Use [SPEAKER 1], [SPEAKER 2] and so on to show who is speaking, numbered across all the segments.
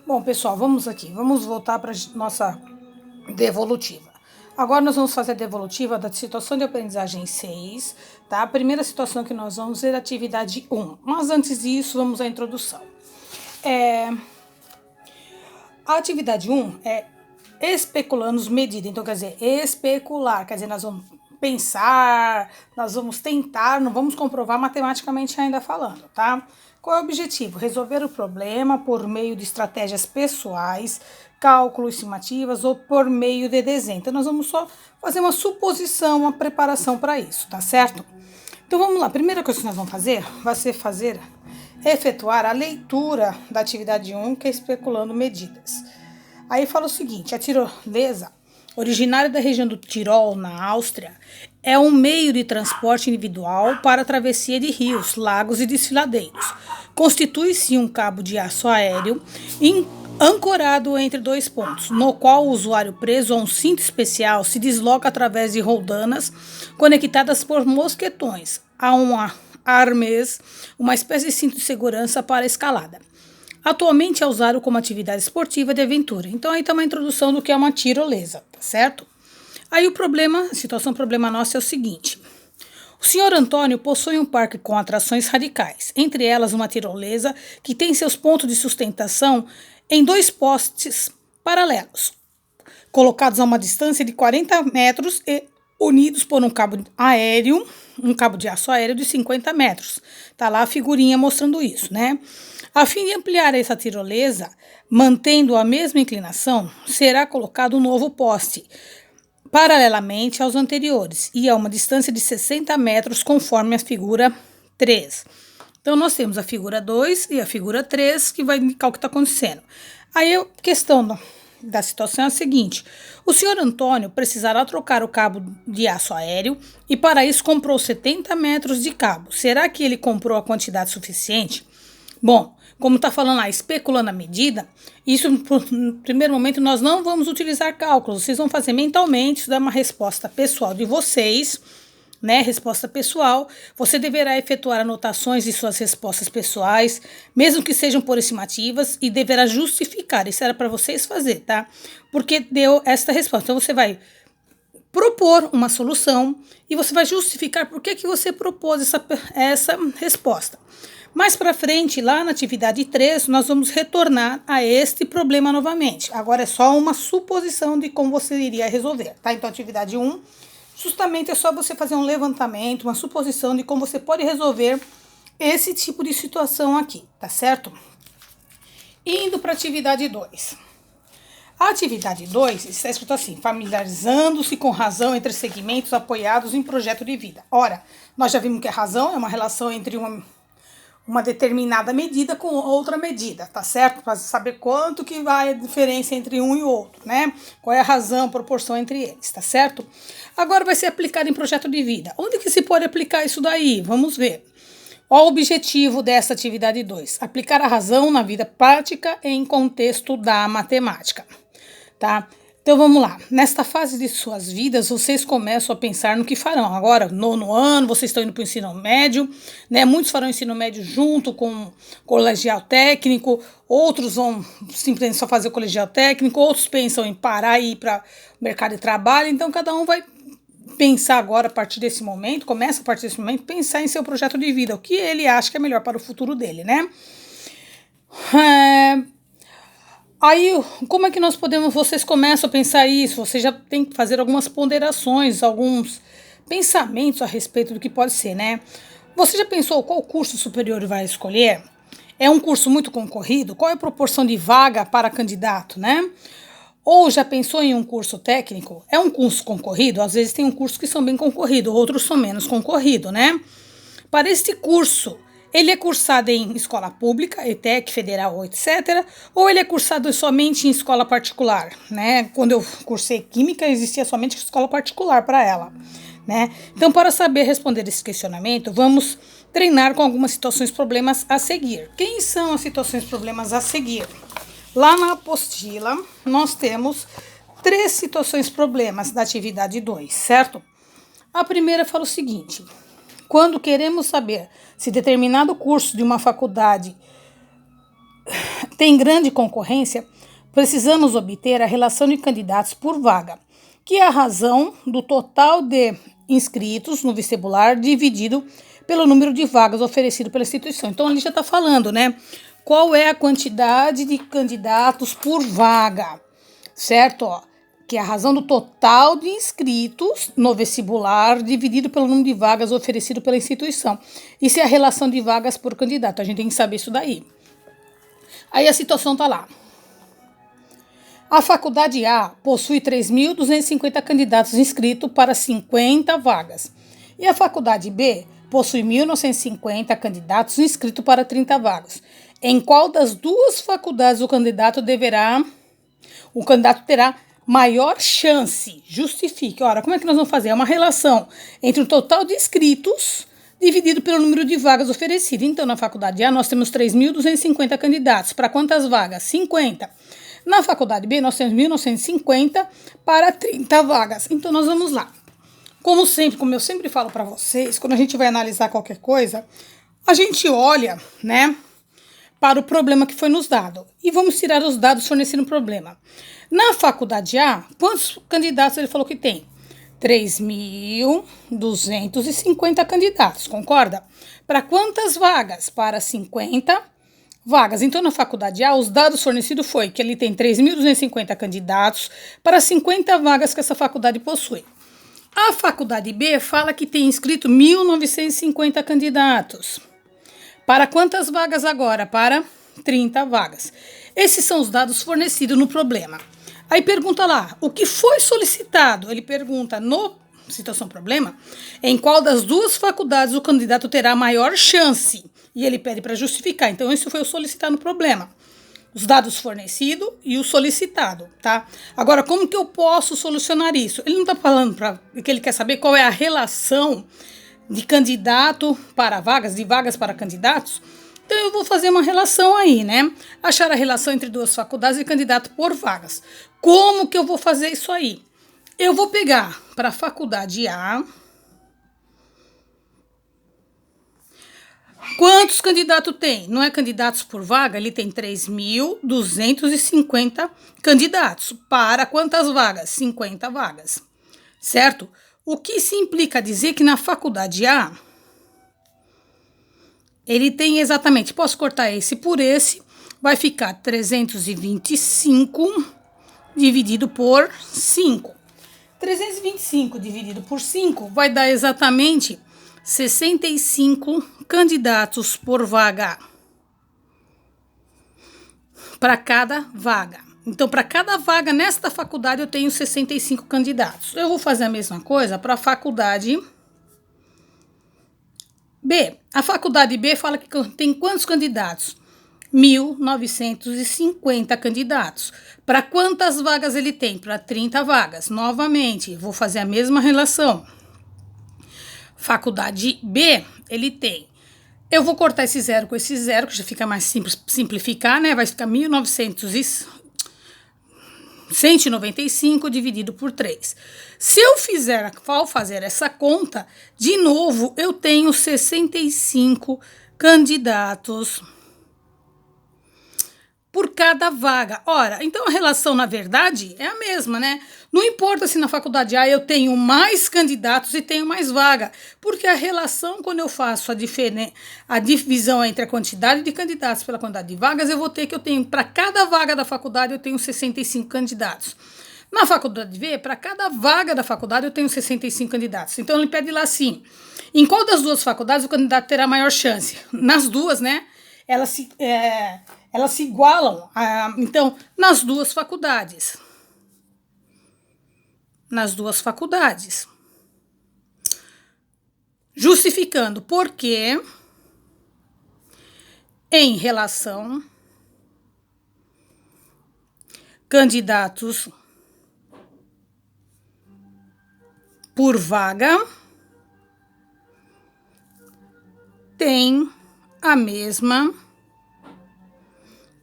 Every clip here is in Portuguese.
[SPEAKER 1] Bom, pessoal, vamos voltar para nossa devolutiva. Agora nós vamos fazer a devolutiva da situação de aprendizagem 6, tá? A primeira situação que nós vamos ver é a atividade 1. Mas antes disso, vamos à introdução. A atividade 1 é especulandos medida. Então, quer dizer, especular, quer dizer, nós vamos pensar, nós vamos tentar, não vamos comprovar matematicamente ainda falando, tá? Qual é o objetivo? Resolver o problema por meio de estratégias pessoais, cálculos, estimativas ou por meio de desenho. Então, nós vamos só fazer uma suposição, uma preparação para isso, tá certo? Então, vamos lá. A primeira coisa que nós vamos fazer vai ser efetuar a leitura da atividade 1, que é especulando medidas. Aí fala o seguinte: a tirolesa, originária da região do Tirol, na Áustria, é um meio de transporte individual para a travessia de rios, lagos e desfiladeiros. Constitui-se um cabo de aço aéreo ancorado entre dois pontos, no qual o usuário preso a um cinto especial se desloca através de roldanas conectadas por mosquetões a uma armês, uma espécie de cinto de segurança para a escalada. Atualmente é usado como atividade esportiva de aventura. Então aí está uma introdução do que é uma tirolesa, tá certo? Aí a situação problema nossa é o seguinte: o senhor Antônio possui um parque com atrações radicais, entre elas uma tirolesa que tem seus pontos de sustentação em dois postes paralelos, colocados a uma distância de 40 metros e unidos por um cabo de aço aéreo de 50 metros. Tá lá a figurinha mostrando isso, né? A fim de ampliar essa tirolesa, mantendo a mesma inclinação, será colocado um novo poste, paralelamente aos anteriores, e a uma distância de 60 metros, conforme a figura 3. Então, nós temos a figura 2 e a figura 3, que vai indicar o que está acontecendo. Aí, a questão da situação é a seguinte: o senhor Antônio precisará trocar o cabo de aço aéreo e, para isso, comprou 70 metros de cabo. Será que ele comprou a quantidade suficiente? Bom, como está falando lá, especulando a medida, isso no primeiro momento nós não vamos utilizar cálculos, vocês vão fazer mentalmente, isso dá uma resposta pessoal de vocês, né? Resposta pessoal. Você deverá efetuar anotações de suas respostas pessoais, mesmo que sejam por estimativas, e deverá justificar. Isso era para vocês fazer, tá? Porque deu esta resposta. Então você vai propor uma solução e você vai justificar por que você propôs essa resposta. Mais para frente, lá na atividade 3, nós vamos retornar a este problema novamente. Agora é só uma suposição de como você iria resolver, tá? Então, atividade 1, justamente é só você fazer um levantamento, uma suposição de como você pode resolver esse tipo de situação aqui, tá certo? Indo para a atividade 2. A atividade 2 está escrito assim: familiarizando-se com razão entre segmentos apoiados em projeto de vida. Ora, nós já vimos que a razão é uma relação entre uma determinada medida com outra medida, tá certo? Para saber quanto que vai a diferença entre um e o outro, né? Qual é a razão, a proporção entre eles, tá certo? Agora vai ser aplicado em projeto de vida. Onde que se pode aplicar isso daí? Vamos ver. Qual o objetivo dessa atividade 2? Aplicar a razão na vida prática em contexto da matemática, tá? Então vamos lá. Nesta fase de suas vidas, vocês começam a pensar no que farão. Agora, nono ano, vocês estão indo para o ensino médio, né? Muitos farão ensino médio junto com colegial técnico, outros vão simplesmente só fazer o colegial técnico, outros pensam em parar e ir para o mercado de trabalho. Então, cada um vai pensar agora, a partir desse momento, pensar em seu projeto de vida, o que ele acha que é melhor para o futuro dele, né? Aí, como é que vocês começam a pensar isso? Você já tem que fazer algumas ponderações, alguns pensamentos a respeito do que pode ser, né? Você já pensou qual curso superior vai escolher? É um curso muito concorrido? Qual é a proporção de vaga para candidato, né? Ou já pensou em um curso técnico? É um curso concorrido? Às vezes tem um curso que são bem concorridos, outros são menos concorridos, né? Para este curso, ele é cursado em escola pública, ETEC, federal, etc. Ou ele é cursado somente em escola particular, né? Quando eu cursei química, existia somente escola particular para ela, né? Então, para saber responder esse questionamento, vamos treinar com algumas situações problemas a seguir. Quem são as situações problemas a seguir? Lá na apostila, nós temos 3 situações problemas da atividade 2, certo? A primeira fala o seguinte: quando queremos saber se determinado curso de uma faculdade tem grande concorrência, precisamos obter a relação de candidatos por vaga, que é a razão do total de inscritos no vestibular dividido pelo número de vagas oferecido pela instituição. Então, ali já está falando, né? Qual é a quantidade de candidatos por vaga, certo? Ó, que é a razão do total de inscritos no vestibular dividido pelo número de vagas oferecido pela instituição. Isso é a relação de vagas por candidato. A gente tem que saber isso daí. Aí a situação tá lá. A faculdade A possui 3.250 candidatos inscritos para 50 vagas. E a faculdade B possui 1.950 candidatos inscritos para 30 vagas. Em qual das duas faculdades o candidato terá maior chance? Justifique. Ora, como é que nós vamos fazer? É uma relação entre o total de inscritos dividido pelo número de vagas oferecidas. Então, na faculdade A, nós temos 3.250 candidatos. Para quantas vagas? 50. Na faculdade B, nós temos 1.950 para 30 vagas. Então, nós vamos lá. Como sempre, como eu sempre falo para vocês, quando a gente vai analisar qualquer coisa, a gente olha, né, para o problema que foi nos dado. E vamos tirar os dados fornecendo o problema. Na faculdade A, quantos candidatos ele falou que tem? 3.250 candidatos, concorda? Para quantas vagas? Para 50 vagas. Então, na faculdade A, os dados fornecidos foi que ele tem 3.250 candidatos para 50 vagas que essa faculdade possui. A faculdade B fala que tem inscrito 1.950 candidatos. Para quantas vagas agora? Para 30 vagas. Esses são os dados fornecidos no problema. Aí pergunta lá, o que foi solicitado? Ele pergunta no situação problema, em qual das duas faculdades o candidato terá maior chance? E ele pede para justificar. Então, isso foi o solicitado no problema. Os dados fornecidos e o solicitado, tá? Agora, como que eu posso solucionar isso? Ele não está falando que ele quer saber qual é a relação de candidato para vagas, de vagas para candidatos. Então, eu vou fazer uma relação aí, né? Achar a relação entre duas faculdades e candidato por vagas. Como que eu vou fazer isso aí? Eu vou pegar para a faculdade A. Quantos candidatos tem? Não é candidatos por vaga? Ele tem 3.250 candidatos. Para quantas vagas? 50 vagas. Certo? O que se implica dizer que na faculdade A, ele tem exatamente, posso cortar esse por esse, vai ficar 325 dividido por 5. 325 dividido por 5 vai dar exatamente 65 candidatos por vaga. Para cada vaga. Então, para cada vaga nesta faculdade, eu tenho 65 candidatos. Eu vou fazer a mesma coisa para a faculdade B. A faculdade B fala que tem quantos candidatos? 1.950 candidatos. Para quantas vagas ele tem? Para 30 vagas. Novamente, vou fazer a mesma relação. Faculdade B, ele tem. Eu vou cortar esse zero com esse zero, que já fica mais simples simplificar, né? Vai ficar 195 dividido por 3. Se eu fizer, ao fazer essa conta, de novo, eu tenho 65 candidatos por cada vaga. Ora, então a relação, na verdade, é a mesma, né? Não importa se na faculdade A eu tenho mais candidatos e tenho mais vaga, porque a relação, quando eu faço a divisão entre a quantidade de candidatos pela quantidade de vagas, eu vou ter que eu tenho, para cada vaga da faculdade, eu tenho 65 candidatos. Na faculdade B, para cada vaga da faculdade, eu tenho 65 candidatos. Então, ele pede lá assim, em qual das duas faculdades o candidato terá maior chance? Nas duas, né? Elas se igualam. Então, nas duas faculdades. Nas duas faculdades. Justificando porque, em relação candidatos por vaga, tem a mesma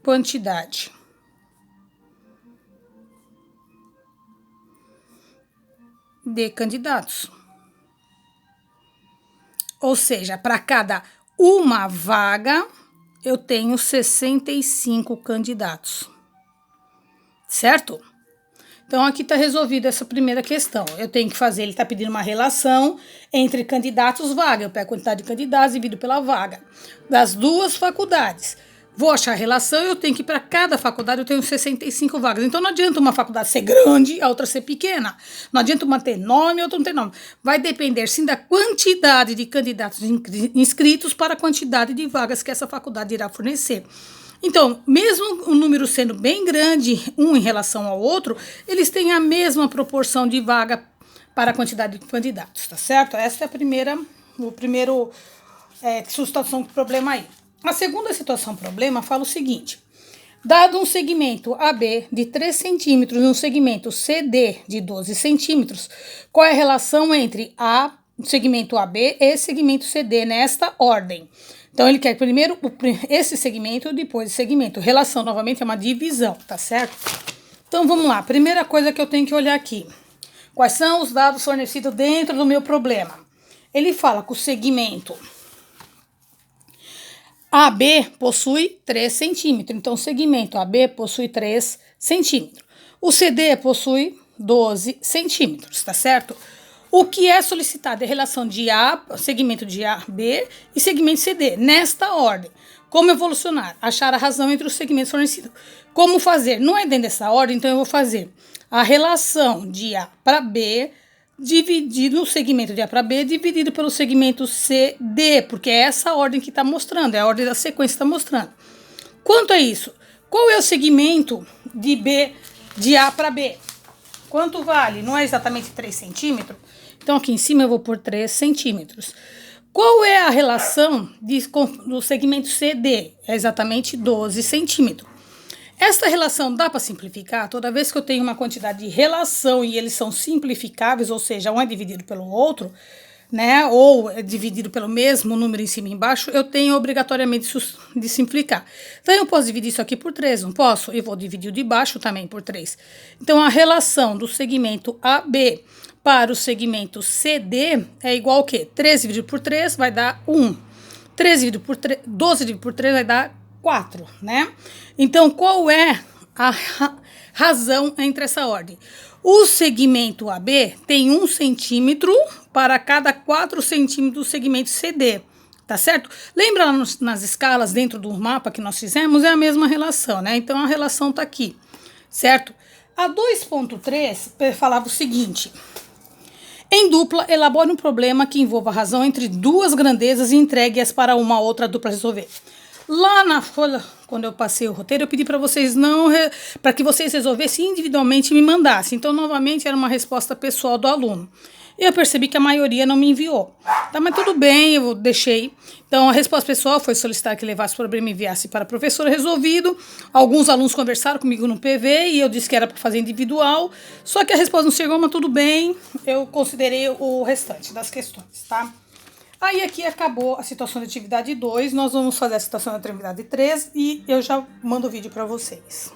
[SPEAKER 1] quantidade. De candidatos. Ou seja, para cada uma vaga, eu tenho 65 candidatos, certo? Então, aqui está resolvida essa primeira questão. Eu tenho que fazer, ele está pedindo uma relação entre candidatos vaga. Eu pego a quantidade de candidatos, divido pela vaga das duas faculdades. Vou achar a relação, eu tenho que ir para cada faculdade, eu tenho 65 vagas. Então, não adianta uma faculdade ser grande, a outra ser pequena. Não adianta uma ter nome, a outra não ter nome. Vai depender, sim, da quantidade de candidatos inscritos para a quantidade de vagas que essa faculdade irá fornecer. Então, mesmo o número sendo bem grande, um em relação ao outro, eles têm a mesma proporção de vaga para a quantidade de candidatos, tá certo? Essa é o primeiro situação problema aí. A segunda situação problema fala o seguinte: dado um segmento AB de 3 centímetros e um segmento CD de 12 centímetros, qual é a relação entre segmento AB e segmento CD nesta ordem? Então, ele quer primeiro esse segmento, depois esse segmento. Relação, novamente, é uma divisão, tá certo? Então, vamos lá. Primeira coisa que eu tenho que olhar aqui. Quais são os dados fornecidos dentro do meu problema? Ele fala que o segmento AB possui 3 centímetros. Então, o segmento AB possui 3 centímetros. O CD possui 12 centímetros, tá certo? O que é solicitado é a relação de segmento de AB e segmento CD, nesta ordem. Como evolucionar? Achar a razão entre os segmentos fornecidos. Como fazer? Não é dentro dessa ordem, então eu vou fazer a relação de A para B, dividido o segmento de A para B, dividido pelo segmento CD, porque é essa ordem que está mostrando, é a ordem da sequência que está mostrando. Quanto a isso? Qual é o segmento de A para B? Quanto vale? Não é exatamente 3 centímetros? Então, aqui em cima eu vou por 3 centímetros. Qual é a relação do segmento CD? É exatamente 12 centímetros. Esta relação dá para simplificar? Toda vez que eu tenho uma quantidade de relação e eles são simplificáveis, ou seja, um é dividido pelo outro, né, ou é dividido pelo mesmo número em cima e embaixo, eu tenho obrigatoriamente de simplificar. Então, eu posso dividir isso aqui por 3, não posso? Eu vou dividir o de baixo também por 3. Então, a relação do segmento AB para o segmento CD é igual ao quê? 3 dividido por 3 vai dar 1. 12 dividido por 3 vai dar 4, né? Então, qual é a razão entre essa ordem? O segmento AB tem 1 centímetro para cada 4 centímetros do segmento CD, tá certo? Lembra lá nas escalas dentro do mapa que nós fizemos? É a mesma relação, né? Então, a relação tá aqui, certo? A 2.3 falava o seguinte: em dupla, elabore um problema que envolva a razão entre duas grandezas e entregue-as para uma outra dupla resolver. Lá na folha, quando eu passei o roteiro, eu pedi para vocês para que vocês resolvessem individualmente e me mandassem. Então, novamente, era uma resposta pessoal do aluno. Eu percebi que a maioria não me enviou. Tá, mas tudo bem, eu deixei. Então, a resposta pessoal foi solicitar que levasse o problema e enviasse para a professora resolvido. Alguns alunos conversaram comigo no PV e eu disse que era para fazer individual. Só que a resposta não chegou, mas tudo bem. Eu considerei o restante das questões, tá? Aí aqui acabou a situação de atividade 2. Nós vamos fazer a situação de atividade 3 e eu já mando o vídeo para vocês.